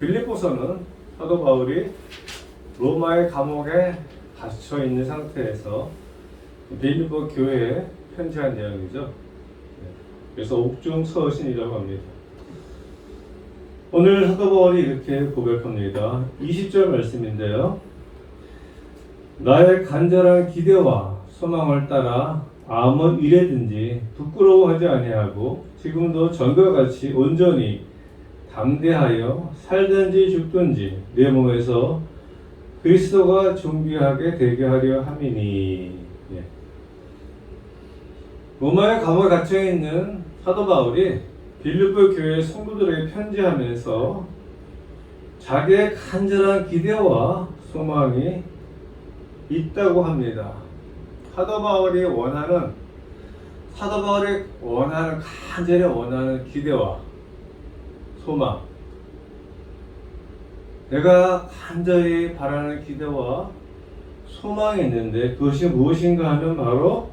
빌립보서는 사도 바울이 로마의 감옥에 갇혀 있는 상태에서 빌립보 교회에 편지한 내용이죠. 그래서 옥중 서신이라고 합니다. 오늘 사도 바울이 이렇게 고백합니다. 20절 말씀인데요. 나의 간절한 기대와 소망을 따라 아무 일에든지 부끄러워하지 아니하고 지금도 전과 같이 온전히 담대하여 살든지 죽든지 내 몸에서 그리스도가 존귀하게 되게 하려 함이니. 로마의 감옥에 갇혀 있는 사도 바울이 빌립보 교회 성도들에게 편지하면서 자기의 간절한 기대와 소망이 있다고 합니다. 사도 바울이 간절히 원하는 기대와 소망, 내가 간절히 바라는 기대와 소망이 있는데 그것이 무엇인가 하면 바로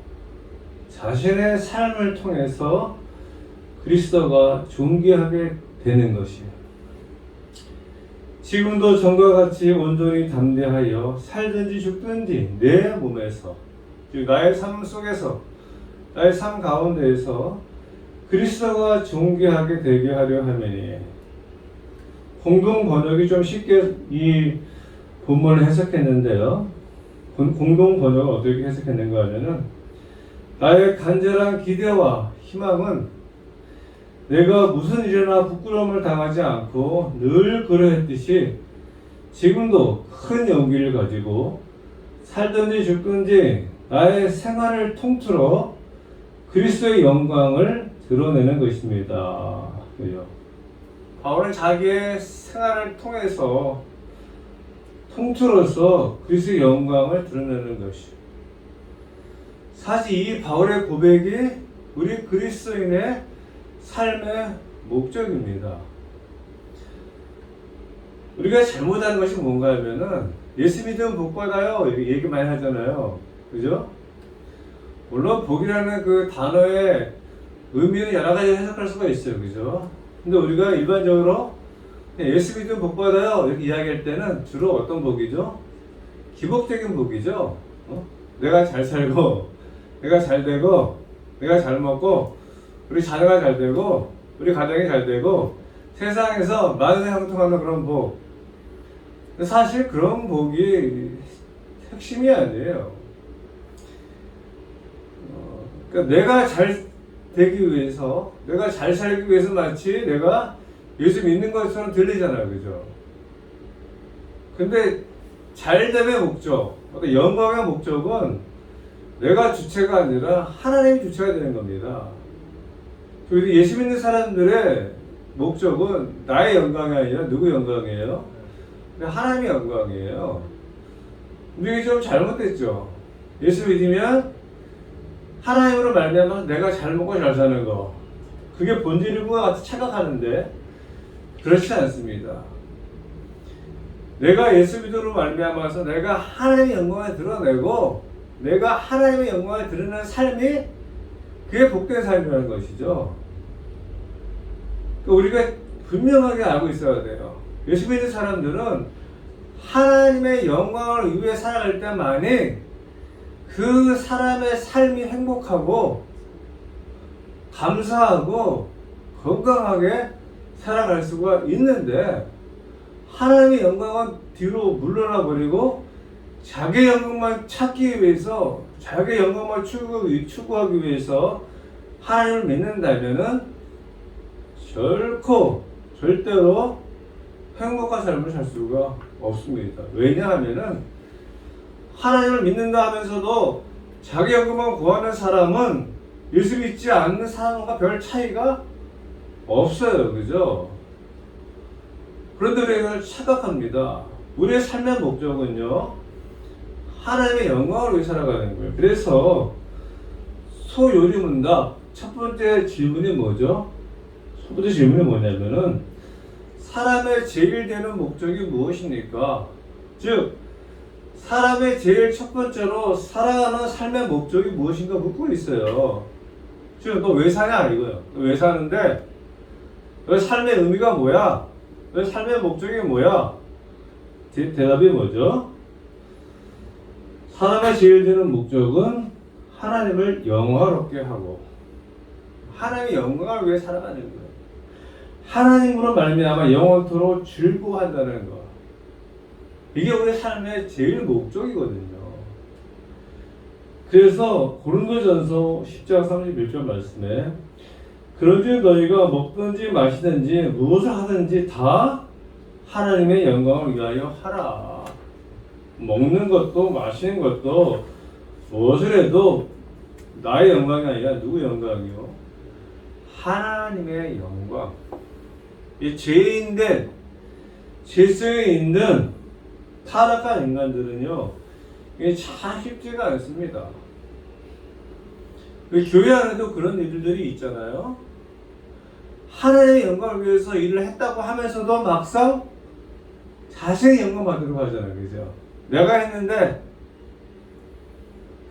자신의 삶을 통해서 그리스도가 존귀하게 되는 것이에요. 지금도 전과 같이 온전히 담대하여 살든지 죽든지 내 몸에서, 즉 나의 삶 속에서, 나의 삶 가운데에서 그리스도가 존귀하게 되게 하려 하매니. 공동 번역이 좀 쉽게 이 본문을 해석했는데요. 공동 번역은 어떻게 해석했는가 하면은 나의 간절한 기대와 희망은 내가 무슨 일이나 부끄러움을 당하지 않고 늘 그러했듯이 지금도 큰 용기를 가지고 살든지 죽든지 나의 생활을 통틀어 그리스도의 영광을 드러내는 것입니다. 바울은 자기의 생활을 통틀어서 그리스도의 영광을 드러내는 것이죠. 사실 이 바울의 고백이 우리 그리스도인의 삶의 목적입니다. 우리가 잘못하는 것이 뭔가 하면은 예수 믿으면 복 받아요 이렇게 얘기 많이 하잖아요. 그죠? 물론 복이라는 그 단어의 의미는 여러 가지 해석할 수가 있어요. 그죠? 근데 우리가 일반적으로 예수 믿으면 복 받아요 이렇게 이야기할 때는 주로 어떤 복이죠? 기복적인 복이죠. 내가 잘 살고, 내가 잘 되고, 내가 잘 먹고, 우리 자녀가 잘 되고, 우리 가정이 잘 되고, 세상에서 만세 형통하는 그런 복. 근데 사실 그런 복이 핵심이 아니에요. 그러니까 내가 잘 되기 위해서, 내가 잘 살기 위해서 마치 내가 예수 믿는 것처럼 들리잖아요. 그죠? 근데 잘됨의 목적, 어떤 영광의 목적은 내가 주체가 아니라 하나님이 주체가 되는 겁니다. 그리고 예수 믿는 사람들의 목적은 나의 영광이 아니라 누구 영광이에요? 하나님의 영광이에요. 근데 이게 좀 잘못됐죠. 예수 믿으면 하나님으로 말미암아 내가 잘 먹고 잘 사는 거, 그게 본질인 것 같아 착각하는데 그렇지 않습니다. 내가 예수 믿음으로 말미암아서 내가 하나님의 영광을 드러내고 내가 하나님의 영광을 드러내는 삶이 그게 복된 삶이라는 것이죠. 그러니까 우리가 분명하게 알고 있어야 돼요. 예수 믿는 사람들은 하나님의 영광을 위해 살아갈 때만이 그 사람의 삶이 행복하고 감사하고 건강하게 살아갈 수가 있는데, 하나님의 영광은 뒤로 물러나 버리고 자기 영광만 찾기 위해서, 자기 영광만 추구하기 위해서 하나님을 믿는다면은 절대로 행복한 삶을 살 수가 없습니다. 왜냐하면은 하나님을 믿는다 하면서도 자기 영광만 구하는 사람은 예수 믿지 않는 사람과 별 차이가 없어요. 그죠? 그런데 우리가 착각합니다. 우리의 삶의 목적은요, 하나님의 영광을 위해 살아가는 거예요. 그래서 소요리문답 첫 번째 질문이 뭐죠? 첫 번째 질문이 뭐냐면은 사람의 제일 되는 목적이 무엇입니까? 즉 사람의 제일 첫 번째로 살아가는 삶의 목적이 무엇인가 묻고 있어요. 즉 너 왜 사냐 이거예요. 너 왜 사는데 너의 삶의 의미가 뭐야? 너 삶의 목적이 뭐야? 대답이 뭐죠? 사람의 제일 되는 목적은 하나님을 영화롭게 하고 하나님의 영광을 위해 살아가는 거예요. 하나님으로 말미암아 영원토록 즐거워한다는 거. 이게 우리 삶의 제일 목적이거든요. 그래서 고린도전서 10장 31절 말씀에 그런즉 너희가 먹든지 마시든지 무엇을 하든지 다 하나님의 영광을 위하여 하라. 먹는 것도 마시는 것도 무엇을 해도 나의 영광이 아니라 누구의 영광이요? 하나님의 영광. 이 죄인된 죄성에 있는 타락한 인간들은요, 이게 참 쉽지가 않습니다. 교회 안에도 그런 일들이 있잖아요. 하나님의 영광을 위해서 일을 했다고 하면서도 막상 자신의 영광 받으려고 하잖아요. 그죠? 내가 했는데,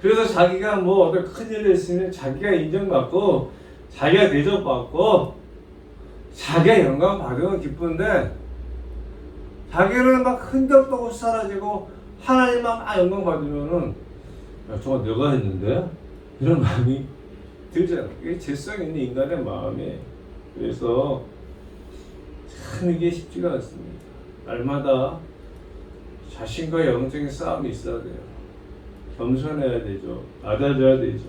그래서 자기가 뭐 어떤 큰 일을 했으면 자기가 인정받고, 자기가 대접받고, 자기가 영광 받으면 기쁜데, 자기는 막 흔적도 없이 사라지고, 하나님만 영광 받으면은, 야, 저거 내가 했는데? 이런 마음이 들잖아요. 이게 죄성 있는 인간의 마음이에요. 그래서 참 이게 쉽지가 않습니다. 날마다 자신과 영적인 싸움이 있어야 돼요. 겸손해야 되죠. 낮아져야 되죠.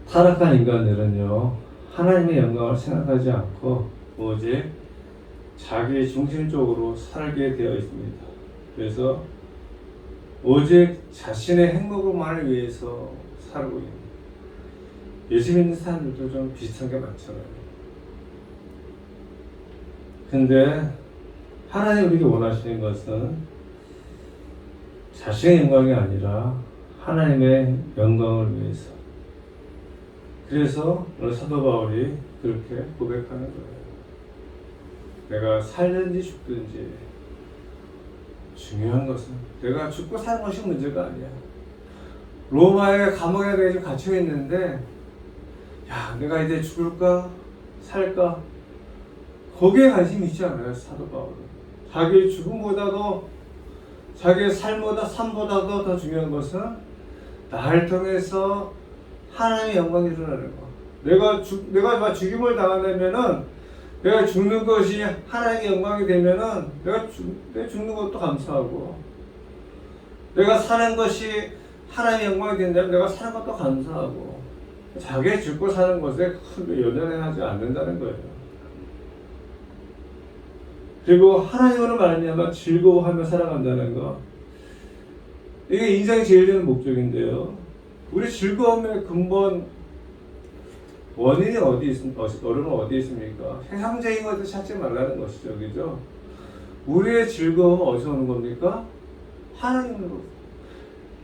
타락한 인간들은요, 하나님의 영광을 생각하지 않고 오직 자기 중심적으로 살게 되어 있습니다. 그래서 오직 자신의 행복만을 위해서 살고 있는, 예수 믿는 사람들도 좀 비슷한 게 많잖아요. 근데 하나님 우리에게 원하시는 것은 자신의 영광이 아니라 하나님의 영광을 위해서. 그래서 오늘 사도 바울이 그렇게 고백하는 거예요. 내가 살든지 죽든지 중요한 것은 내가 죽고 사는 것이 문제가 아니야. 로마의 감옥에 내가 지금 갇혀 있는데, 야, 내가 이제 죽을까 살까, 거기에 관심이 있지 않아요. 사도 바울은 자기의 죽음보다도, 자기의 삶보다도 더 중요한 것은 나를 통해서 하나님의 영광이 일어나는 거. 내가 죽임을 당하려면은, 내가 죽는 것이 하나님의 영광이 되면은 내가 죽는 것도 감사하고, 내가 사는 것이 하나님의 영광이 된다면 내가 사는 것도 감사하고, 자기 죽고 사는 것에 크게 연연하지 않는다는 거예요. 그리고 하나님으로 말미암아 즐거워하며 살아간다는 거, 이게 인생의 제일 되는 목적인데요. 우리 즐거움의 근본 원인이 어디 있습니까? 세상적인 것을 찾지 말라는 것이죠. 그죠? 우리의 즐거움은 어디서 오는 겁니까? 하나님으로.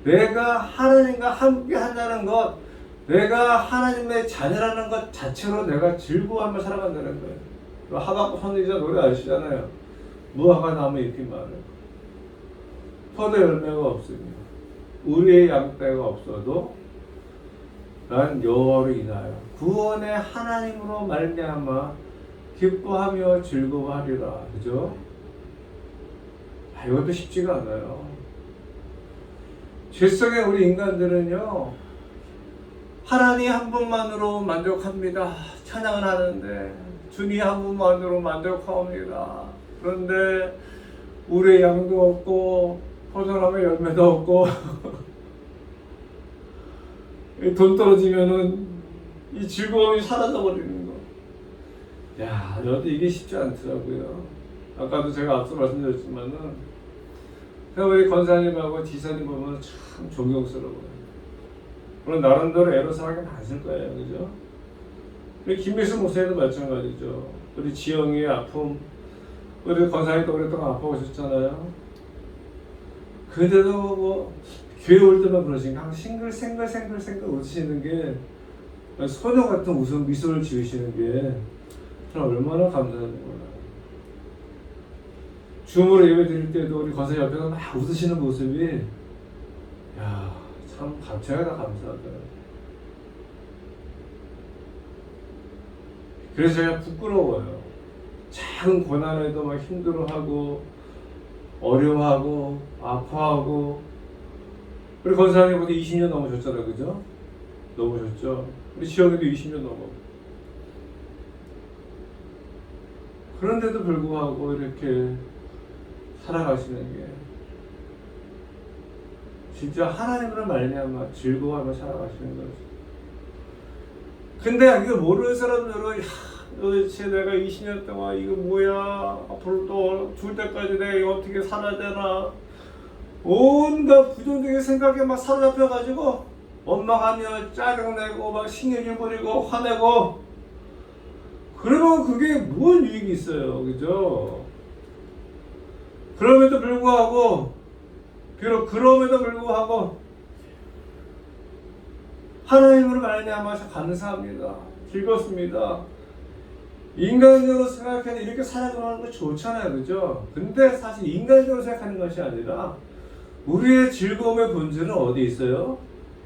내가 하나님과 함께 한다는 것, 내가 하나님의 자녀라는 것 자체로 내가 즐거워하며 살아간다는 거예요. 하박국 선지자 노래 아시잖아요. 무화과 나무 잎이 많아요. 포도 열매가 없으며 우리의 양떼가 없어도 난 여호와로 인하여 구원의 하나님으로 말미암아 기뻐하며 즐거워하리라. 그죠? 이것도 쉽지가 않아요. 죄성의 우리 인간들은요, 하나님 한 분만으로 만족합니다. 찬양을 하는데 주님 한 분만으로 만족하옵니다. 그런데 우리의 양도 없고 포도나무 열매도 없고 돈 떨어지면은 이 즐거움이 사라져 버리는 거. 야, 저도 이게 쉽지 않더라고요. 아까도 제가 앞서 말씀드렸지만은, 제가 우리 권사님하고 지사님 보면 참 존경스러워요. 물론 나름대로 애로사항이 많을 거예요, 그죠? 우리 김미수 목사님도 마찬가지죠. 우리 지영이의 아픔, 우리 권사님도 오랫동안 아파오셨잖아요. 그런데도 뭐 교회 올 때만 그러시니까 항상 싱글생글 웃으시는 게, 소녀 같은 웃음 미소를 지으시는 게 참 얼마나 감사한 거예요. 줌으로 예배 드릴 때도 우리 권사 옆에서 막 웃으시는 모습이, 야, 참 제가 다 감사하더라고요. 그래서 제가 부끄러워요. 작은 고난에도 막 힘들어하고 어려워하고 아파하고. 우리 권사님보다 20년 넘으셨잖아요, 그죠? 넘으셨죠? 우리 지영이도 20년 넘어. 그런데도 불구하고 이렇게 살아가시는 게 진짜 하나님으로 말미암아 즐거워하며 살아가시는 거죠. 근데 이거 모르는 사람들은 도대체 내가 20년 동안 이거 뭐야, 앞으로 또 죽을 때까지 내가 이거 어떻게 살아야 되나, 온갖 부정적인 생각에 막 사로잡혀가지고 원망하며 짜증내고 막 신경질 부리고 화내고. 그러면 그게 무슨 유익이 있어요, 그죠? 그럼에도 불구하고, 그럼에도 불구하고 하나님으로 말미암아서 감사합니다, 즐겁습니다. 인간적으로 생각해도 이렇게 살아가는 거 좋잖아요, 그죠? 근데 사실 인간적으로 생각하는 것이 아니라 우리의 즐거움의 본질은 어디 있어요?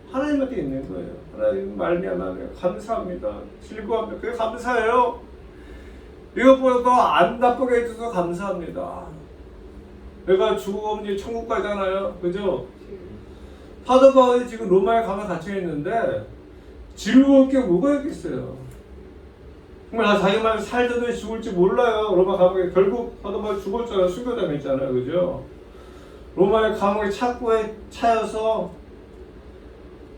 하나님한테 있는 거예요. 하나님 말미암아 감사합니다, 즐거워합니다, 그게 감사해요. 이것보다 더 안 나쁘게 해줘서 감사합니다. 내가 죽으면 이제 천국 가잖아요, 그죠? 사도 바울이 지금 로마에 가면 갇혀 있는데 즐거울 게 뭐가 있겠어요? 정말 자기 말 살던 죽을지 몰라요. 로마 감옥에 결국 사도 바울이 죽었잖아요. 순교당했잖아요, 그죠? 로마의 감옥의 착고에 차여서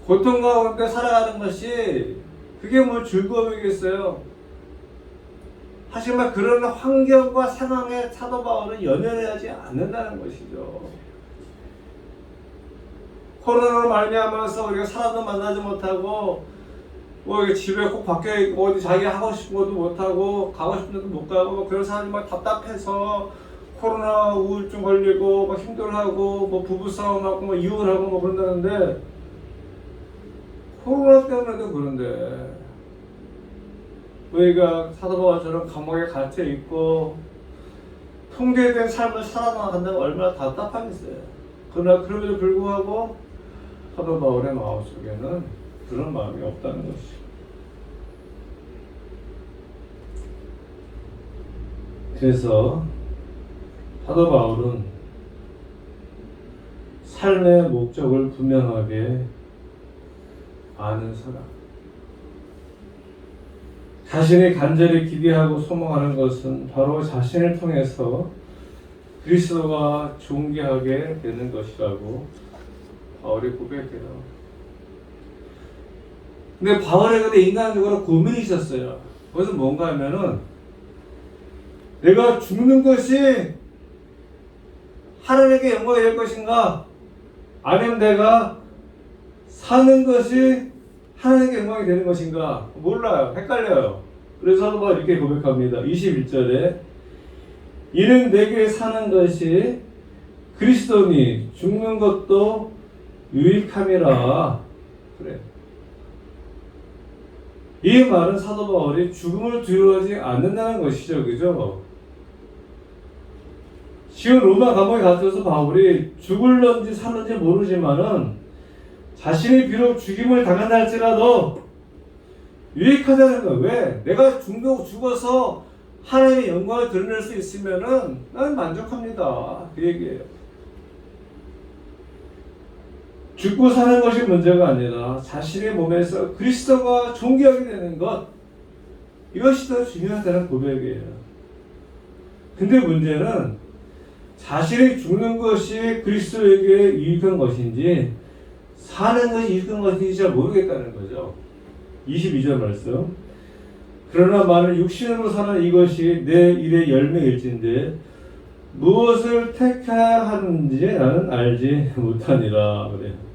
고통 가운데 살아가는 것이 그게 뭐 즐거움이겠어요? 하지만 그런 환경과 상황에 사도 바울은 연연하지 않는다는 것이죠. 코로나로 말미암아서 우리가 사람도 만나지 못하고, 뭐 집에 꼭 밖에 어디 자기 하고 싶은 것도 못하고 가고 싶은 데도 못 가고, 뭐 그런 사람이 막 답답해서 코로나 우울증 걸리고 막 힘들어하고 뭐 부부싸움하고 뭐 이혼하고 뭐 그런다는데, 코로나 때문에도 그런데 우리가 사도 바울처럼 감옥에 갇혀 있고 통제된 삶을 살아나간다면 얼마나 답답하겠어요. 그러나 그럼에도 불구하고 사도 바울의 마음속에는 그런 마음이 없다는 것이죠. 그래서 사도 바울은 삶의 목적을 분명하게 아는 사람, 자신이 간절히 기대하고 소망하는 것은 바로 자신을 통해서 그리스도가 존귀하게 되는 것이라고 바울이 고백해요. 근데 바울에게 인간적으로 고민이 있었어요. 그것은 뭔가 하면은, 내가 죽는 것이 하나님께 영광이 될 것인가, 아니면 내가 사는 것이 하나님께 영광이 되는 것인가, 몰라요. 헷갈려요. 그래서 사도 바울이 이렇게 고백합니다. 21절에 이는 내게 사는 것이 그리스도니 죽는 것도 유익함이라. 그래. 이 말은 사도 바울이 죽음을 두려워하지 않는다는 것이죠, 그죠? 지금 로마 감옥에 갇혀서 바울이 죽을런지 살는지 모르지만은 자신이 비록 죽임을 당한다 할지라도 유익하다는 거야. 왜? 내가 죽어서 하나님의 영광을 드러낼 수 있으면은 난 만족합니다, 그 얘기예요. 죽고 사는 것이 문제가 아니라 자신의 몸에서 그리스도가 존귀하게 되는 것, 이것이 더 중요하다는 고백이에요. 근데 문제는 자신이 죽는 것이 그리스도에게 유익한 것인지 사는 것이 유익한 것인지 잘 모르겠다는 거죠. 22절 말씀. 그러나 만일 육신으로 사는 이것이 내 일의 열매일진데 무엇을 택해야 하는지 나는 알지 못하니라. 그래요.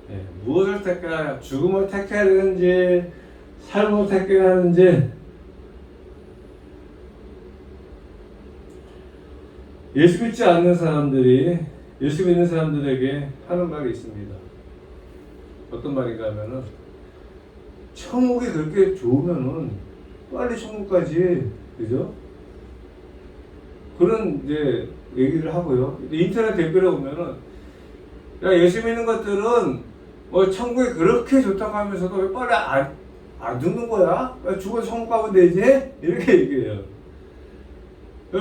네, 무엇을 택해야, 죽음을 택해야 되는지 삶을 택해야 하는지. 예수 믿지 않는 사람들이 예수 믿는 사람들에게 하는 말이 있습니다. 어떤 말인가 하면은, 천국이 그렇게 좋으면은 빨리 천국까지, 그죠? 그런 이제 얘기를 하고요. 인터넷 댓글에 보면은, 야, 예수 믿는 것들은 뭐 천국이 그렇게 좋다고 하면서도 왜 빨리 안 죽는 거야? 죽어서 천국 가면 되지? 이렇게 얘기해요.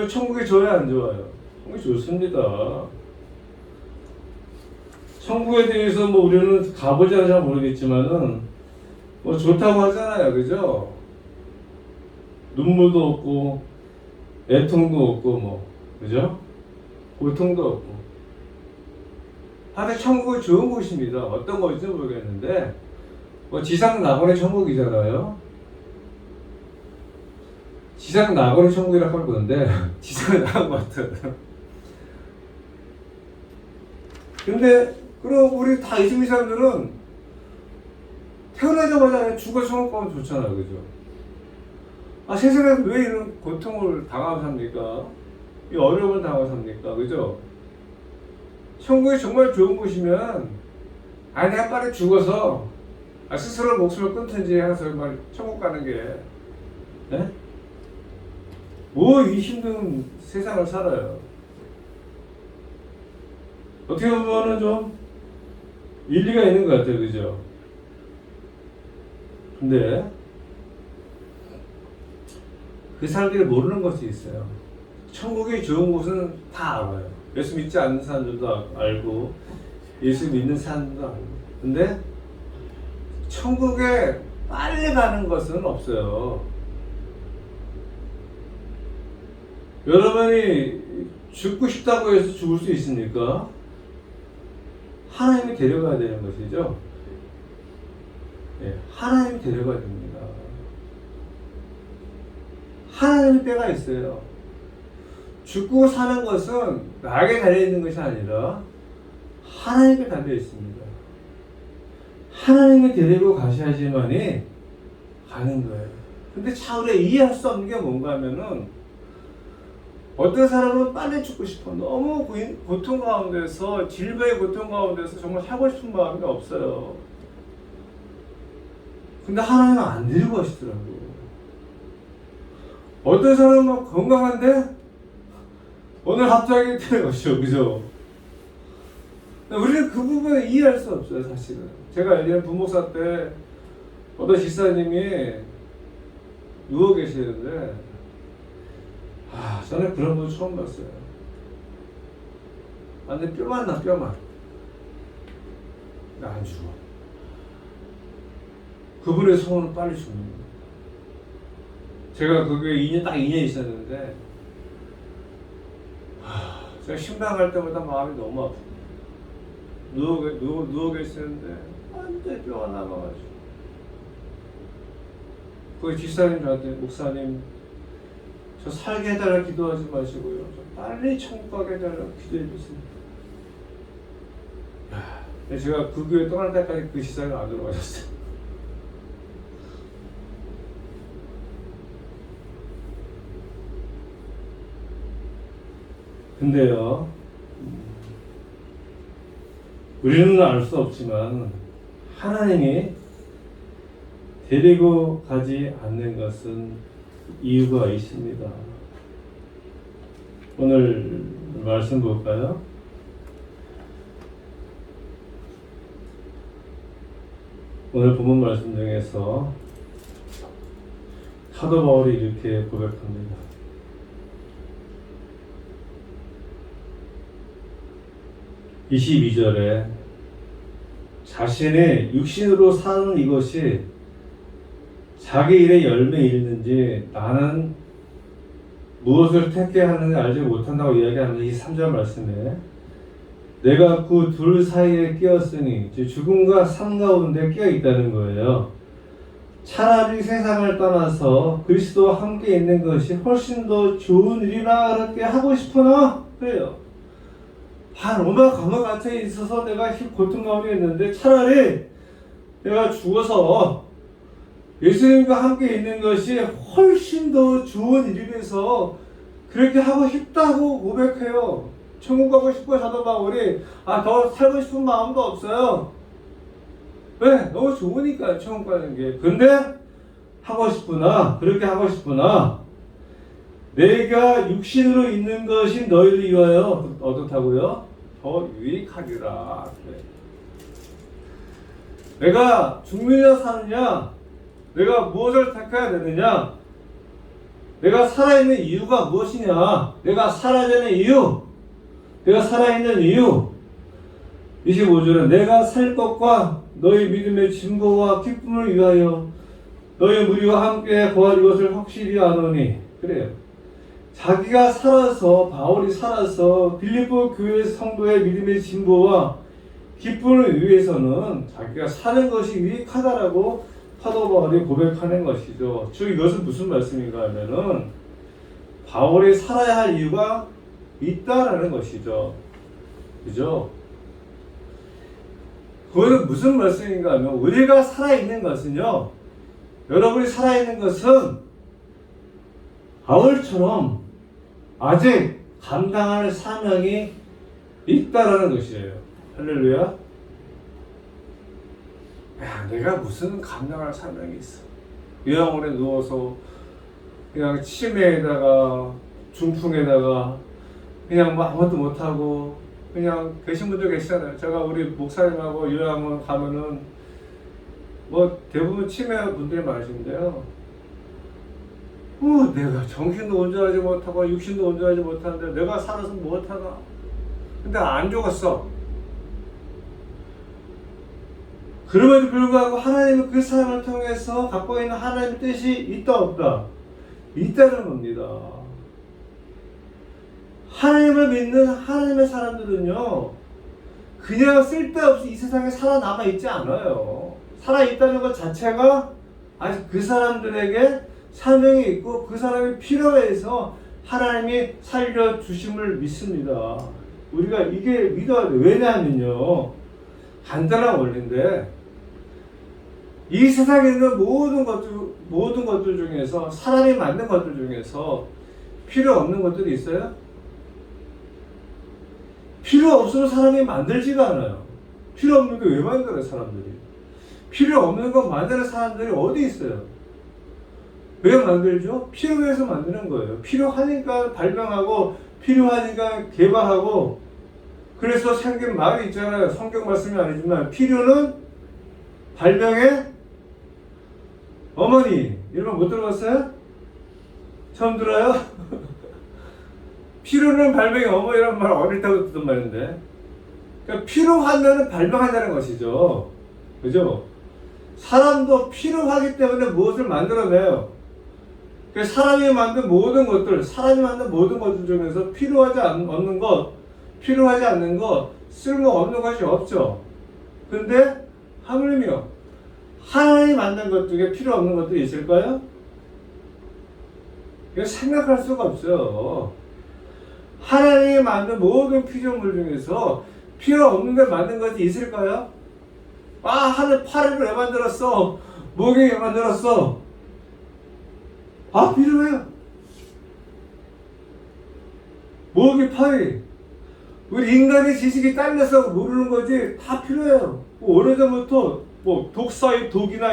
천국이 좋아요, 안 좋아요? 천국이 좋습니다. 천국에 대해서 뭐 우리는 가보지 않아서 모르겠지만은 뭐 좋다고 하잖아요, 그죠? 눈물도 없고 애통도 없고 뭐 그죠? 고통도 없고. 하여튼 천국은 좋은 곳입니다. 어떤 곳인지 모르겠는데 뭐 지상 낙원의 천국이잖아요. 지상 낙원의 천국이라고 할 건데 지상에 나간 것 같아요. 근데 그럼 우리 다 이스미 사람들은 태어나자마자 죽어 천국 가면 좋잖아요, 그죠? 세상에서 왜 이런 고통을 당하고 삽니까? 이 어려움을 당하고 삽니까? 그죠? 천국이 정말 좋은 곳이면 내가 빨리 죽어서 스스로 목숨을 끊든지 해서 정말 천국 가는 게 뭐 이 힘든 세상을 살아요. 어떻게 보면은 좀 일리가 있는 것 같아요, 그죠? 근데 그 사람들이 모르는 것이 있어요. 천국이 좋은 곳은 다 알아요. 예수 믿지 않는 사람들도 알고 예수 믿는 사람들도 알고. 근데 천국에 빨리 가는 것은 없어요. 여러분이 죽고 싶다고 해서 죽을 수 있습니까? 하나님이 데려가야 되는 것이죠. 하나님이 데려가야 됩니다. 하나님의 때가 있어요. 죽고 사는 것은 나에게 달려있는 것이 아니라 하나님께 달려있습니다. 하나님이 데리고 가셔야지만이 가는 거예요. 근데 참 우리가 이해할 수 없는 게 뭔가 하면은 어떤 사람은 빨리 죽고 싶어. 너무 고통 가운데서, 질병의 고통 가운데서 정말 살고 싶은 마음이 없어요. 근데 하나님은 안 데리고 가시더라고요. 어떤 사람은 건강한데 오늘 갑자기 데려가시죠, 그죠? 우리는 그 부분을 이해할 수 없어요, 사실은. 제가 예전에 부목사 때 어떤 집사님이 누워 계시는데 저는 그런 분 처음 봤어요. 완전 뼈만 나, 뼈만. 나 안 죽어. 그분의 소원은 빨리 죽는 거예요. 제가 그게 딱 2년 있었는데 제가 신방할 때마다 마음이 너무 아프고 누워 계시는데 완전 뼈가 남아가지고 그 집사님 저한테 목사님 저 살게 해달라 기도하지 마시고요. 저 빨리 천국 가게 해달라고 기도해 주세요. 제가 그 교회 떠날 때까지 그 집사님 안 들어가셨어요. 근데요, 우리는 알 수 없지만 하나님이 데리고 가지 않는 것은 이유가 있습니다. 오늘 말씀 볼까요? 오늘 본문 말씀 중에서 사도 바울이 이렇게 고백합니다. 22절에 자신의 육신으로 사는 이것이 자기 일의 열매이는지 나는 무엇을 택해하는지 알지 못한다고 이야기하는 이 3절 말씀에 내가 그 둘 사이에 끼었으니 죽음과 삶 가운데 끼어 있다는 거예요. 차라리 세상을 떠나서 그리스도와 함께 있는 것이 훨씬 더 좋은 일이라 그렇게 하고 싶으나 그래요. 로마 감옥 갇혀 있어서 내가 고통 가운데 있는데 차라리 내가 죽어서 예수님과 함께 있는 것이 훨씬 더 좋은 일이라서 그렇게 하고 싶다고 고백해요. 천국 가고 싶어요. 사도 바울이 더 살고 싶은 마음도 없어요. 왜? 너무 좋으니까 천국 가는 게. 근데 하고 싶으나 그렇게 하고 싶으나 내가 육신으로 있는 것이 너희를 위하여 어떻다고요? 더 유익하리라. 내가 죽느냐 사느냐 내가 무엇을 택해야 되느냐? 내가 살아있는 이유가 무엇이냐? 내가 살아야 이유, 내가 살아있는 이유. 25절은 내가 살 것과 너희 믿음의 진보와 기쁨을 위하여 너희 무리와 함께 거할 것을 확실히 아노니. 그래요. 자기가 살아서, 바울이 살아서 빌립보 교회 성도의 믿음의 진보와 기쁨을 위해서는 자기가 사는 것이 유익하다라고 사도 바울이 고백하는 것이죠. 즉 이것은 무슨 말씀인가 하면은 바울이 살아야 할 이유가 있다라는 것이죠. 그죠? 그것은 무슨 말씀인가 하면 우리가 살아있는 것은요, 여러분이 살아있는 것은 바울처럼 아직 감당할 사명이 있다라는 것이에요. 할렐루야. 야, 내가 무슨 감당할 사명이 있어. 요양원에 누워서 그냥 치매에다가 중풍에다가 그냥 뭐 아무것도 못하고 그냥 계신 분들 계시잖아요. 제가 우리 목사님하고 요양원 가면은 뭐 대부분 치매 분들이 많으신데요. 내가 정신도 온전하지 못하고 육신도 온전하지 못하는데 내가 살아서 못하나. 근데 안 죽었어. 그럼에도 불구하고 하나님은 그 사람을 통해서 갖고 있는 하나님의 뜻이 있다 없다? 있다는 겁니다. 하나님을 믿는 하나님의 사람들은요, 그냥 쓸데없이 이 세상에 살아남아 있지 않아요. 살아있다는 것 자체가 아직 그 사람들에게 사명이 있고 그 사람이 필요해서 하나님이 살려주심을 믿습니다. 우리가 이게 믿어야 돼. 왜냐하면요, 간단한 원리인데 이 세상에 있는 모든 것들 중에서 사람이 만든 것들 중에서 필요 없는 것들이 있어요? 필요 없으면 사람이 만들지가 않아요. 필요 없는 게 왜 만들어요, 사람들이? 필요 없는 거 만드는 사람들이 어디 있어요? 왜 만들죠? 필요해서 만드는 거예요. 필요하니까 발명하고 필요하니까 개발하고 그래서 생긴 말이 있잖아요. 성경 말씀이 아니지만 필요는 발명의 어머니. 이런 거 못 들어봤어요? 처음 들어요? 필요는 발명의 어머니라는 말 어릴 때부터 듣던 말인데, 그러니까 필요하면 발명한다는 것이죠. 그죠? 사람도 필요하기 때문에 무엇을 만들어내요. 그러니까 사람이 만든 모든 것들 중에서 필요하지 않는 것, 쓸모없는 것이 없죠. 근데 하물며 하나님이 만든 것 중에 필요 없는 것들이 있을까요? 이거 생각할 수가 없어요. 하나님이 만든 모든 피조물 중에서 필요 없는데 만든 것이 있을까요? 하늘 파리를 왜 만들었어? 목이 왜 만들었어? 필요해요. 목이 파리. 우리 인간의 지식이 딸려서 모르는 거지 다 필요해요. 오래전부터 독사의 독이나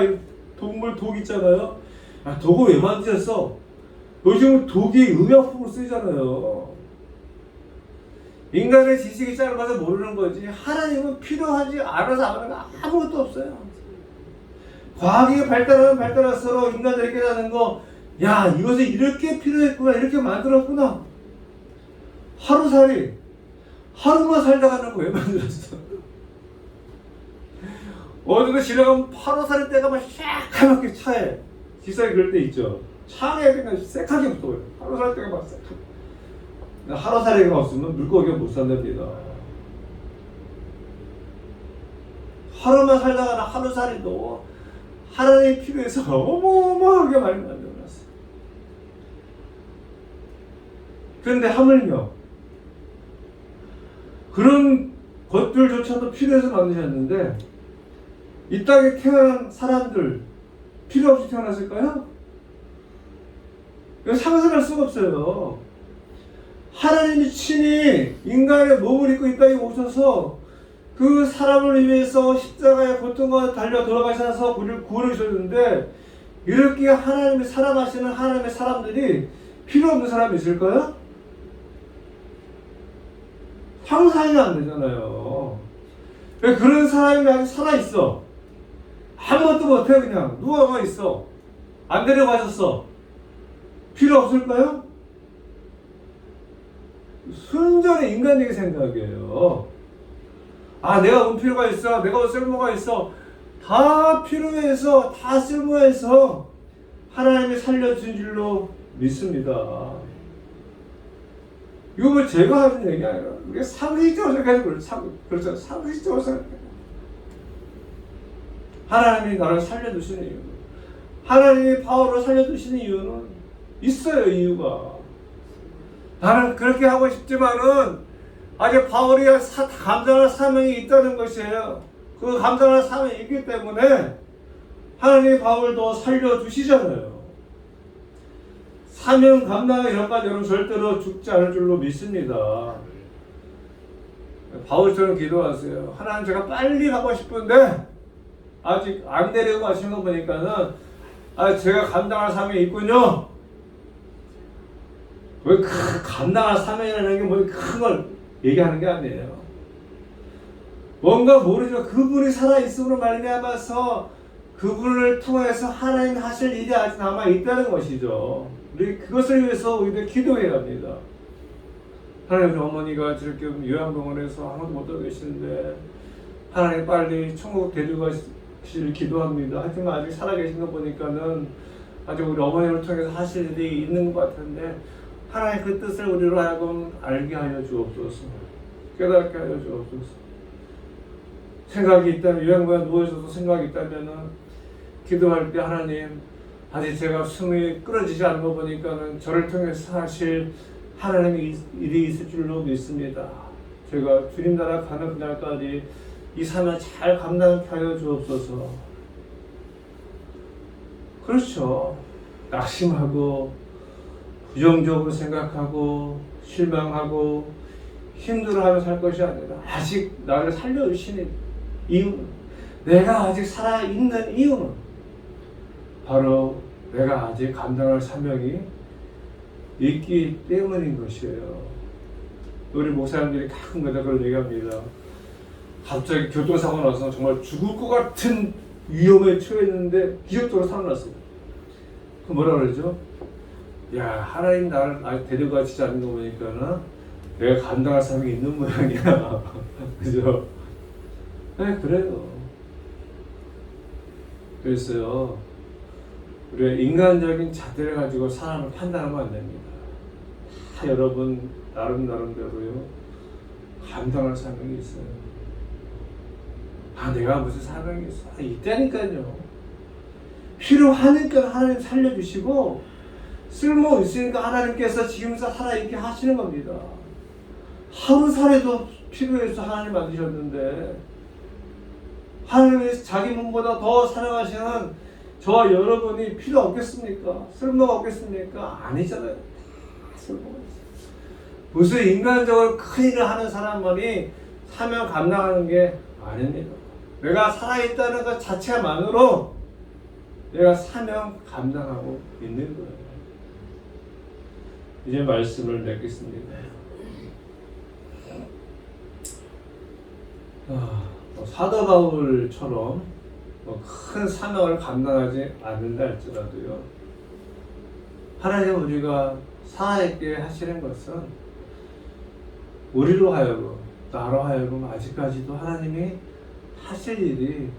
동물 독 있잖아요. 독을 왜 만드셨어? 요즘은 독이 의약품으로 쓰잖아요. 인간의 지식이 짧아서 모르는 거지 하나님은 필요하지 않아서 안 하는 거 아무것도 없어요. 과학이 발달하면 발달할수록 인간들이 깨닫는 거, 이것을 이렇게 필요했구나, 이렇게 만들었구나. 하루만 살다가는 거 왜 만들었어? 어디도 지나가면 하루살이 때가 막 새카맣게 차에 지사에 그럴 때 있죠. 차에 그냥 새카게 붙어요. 하루살 때가 막 새카게. 하루살이가 없으면 물고기가 못 산답니다. 하루만 살다가는 하루살이도 하나님이 필요해서 어마어마하게 많이 만들어놨어요. 그런데 하물며 그런 것들조차도 필요해서 만드셨는데 이 땅에 태어난 사람들 필요 없이 태어났을까요? 상상할 수가 없어요. 하나님이 친히 인간의 몸을 입고 이 땅에 오셔서 그 사람을 위해서 십자가의 고통과 달려 돌아가셔서 우리를 구원해 주셨는데 이렇게 하나님이 사랑하시는 하나님의 사람들이 필요 없는 사람이 있을까요? 상상이 안 되잖아요. 그런 사람이 아직 살아있어. 아무것도 못해. 그냥 누워가 있어. 안 데려가셨어. 필요 없을까요? 순전히 인간적인 생각이에요. 아, 내가 필요가 있어. 내가 쓸모가 있어. 다 필요해서, 다 쓸모해서 하나님이 살려준 줄로 믿습니다. 이거 뭐 제가 하는 얘기 아니라 우리가 상식적으로 생각해서 그렇죠. 상식적으로 생각해요. 하나님이 나를 살려주시는 이유, 하나님이 바울을 살려주시는 이유는 있어요. 이유가. 나는 그렇게 하고 싶지만은 아직 바울이 감당할 사명이 있다는 것이에요. 그 감당할 사명이 있기 때문에 하나님이 바울도 살려주시잖아요. 사명 감당하기 전까지 여러분 절대로 죽지 않을 줄로 믿습니다. 바울처럼 기도하세요. 하나님, 제가 빨리 가고 싶은데 아직 안 데리고 가시는 거 보니까는 제가 감당할 사명이 있군요. 왜 감당할 사명이라는 게 뭐 큰 걸 얘기하는 게 아니에요. 뭔가 모르지만 그분이 살아있음으로 말미암아서 그분을 통해서 하나님 하실 일이 아직 남아 있다는 것이죠. 우리 그것을 위해서 우리들 기도해야 합니다. 하나님, 어머니가 저렇게 요양병원에서 아무도 못 하고 계시는데 하나님 빨리 천국 데리고 가시길 기도합니다. 하지만 아직 살아계신 거 보니까는 아직 우리 어머니를 통해서 하실 일이 있는 것 같은데 하나님 그 뜻을 우리로 하여금 알게 하여 주옵소서. 깨닫게 하여 주옵소서. 생각이 있다면, 요양병원에 누워있어서 생각이 있다면은 기도할 때 하나님, 아직 제가 숨이 끊어지지 않는 거 보니까는 저를 통해서 하실 하나님의 일이 있을 줄로 믿습니다. 제가 주님 나라 가는 그날까지 이 사명 잘 감당하게 하여 주옵소서. 그렇죠. 낙심하고 부정적으로 생각하고 실망하고 힘들어하며 살 것이 아니라 아직 나를 살려주시는 이유는, 내가 아직 살아있는 이유는 바로 내가 아직 감당할 사명이 있기 때문인 것이에요. 우리 목사님들이 가끔가다 그런 얘기합니다. 갑자기 교통사고 나서 정말 죽을 것 같은 위험에 처했는데 기적적으로 살아났어요. 그 뭐라 그러죠? 야, 하나님 나를 아직 데려가시지 않는 거 보니까는 내가 감당할 사명이 있는 모양이야. 그죠? 네, 그래요. 그랬어요. 우리가 인간적인 잣대를 가지고 사람을 판단하면 안 됩니다. 다 여러분 나름대로요 감당할 사명이 있어요. 내가 무슨 사명이 있어? 있다니까요. 필요하니까 하나님 살려주시고 쓸모 있으니까 하나님께서 지금 살아있게 하시는 겁니다. 하루살이도 필요해서 하나님 만드셨는데 하나님이 자기 몸보다 더 사랑하시는 저와 여러분이 필요 없겠습니까? 쓸모가 없겠습니까? 아니잖아요. 쓸모가 있어요. 무슨 인간적으로 큰 일을 하는 사람만이 사명 감당하는 게 아닙니다. 내가 살아있다는 것 자체만으로 내가 사명 감당하고 있는 거예요. 이제 말씀을 맺겠습니다. 사도 바울처럼 큰 사명을 감당하지 않는다 할지라도요, 하나님 우리가 살아있게 하시는 것은 우리로 하여금, 나로 하여금 아직까지도 하나님이 하실 일이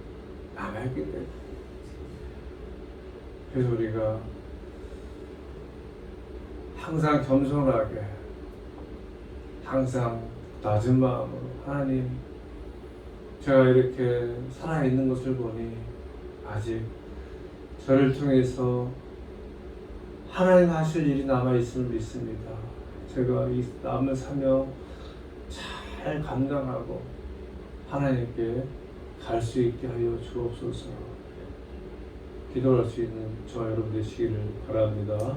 남아있기 때문에, 그래서 우리가 항상 겸손하게, 항상 낮은 마음으로 하나님, 제가 이렇게 살아있는 것을 보니 아직 저를 통해서 하나님 하실 일이 남아있음을 믿습니다. 제가 이 남은 사명 잘 감당하고 하나님께 갈 수 있게 하여 주옵소서. 기도할 수 있는 저와 여러분 되시기를 바랍니다.